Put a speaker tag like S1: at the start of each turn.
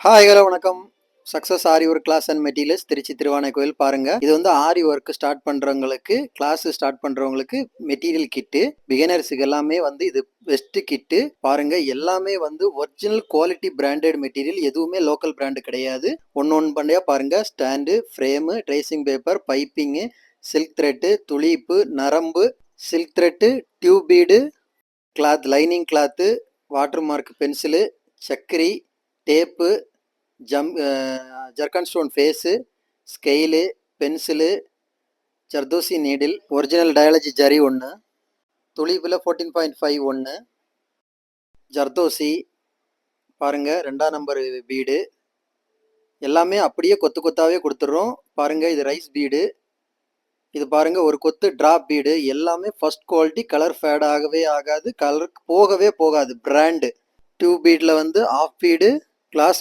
S1: Hi hello வணக்கம். Success aari work class and materials Trichy Thiruvanaikoil பாருங்க. இது வந்து ஆரி ஒர்க் ஸ்டார்ட் பண்றவங்களுக்கு, கிளாஸ் ஸ்டார்ட் பண்றவங்களுக்கு மெட்டீரியல் கிட்டு, பிகினர்ஸுக்கு எல்லாமே வந்து இது பெஸ்ட் கிட்டு. பாருங்க எல்லாமே வந்து ஒரிஜினல் குவாலிட்டி பிராண்டட் மெட்டீரியல், எதுவுமே லோக்கல் பிராண்டு கிடையாது. ஒன்று பண்ணியா பாருங்க. Stand, frame, tracing paper, piping, silk thread, துளிப்பு, நரம்பு, silk thread, tube bead, cloth, lining cloth, water mark pencil, சக்கரி, tape, zircon stone face, scale, pencil, zardozi needle, original டயாலஜி zari ஒன்று, துளிப்பில் 14.5 ஒன்று, ஜர்தோசி பாருங்க 2ஆம் நம்பர் பீடு, எல்லாமே அப்படியே கொத்து கொத்தாவே கொடுத்துட்றோம். பாருங்க இது ரைஸ் பீடு, இது பாருங்க ஒரு கொத்து டிராப் பீடு, எல்லாமே ஃபர்ஸ்ட் குவாலிட்டி. கலர் ஃபேட் ஆகவே ஆகாது, கலர் போகவே போகாது, பிராண்டு. டியூப் பீடில் வந்து ஆஃப் பீடு, கிளாஸ்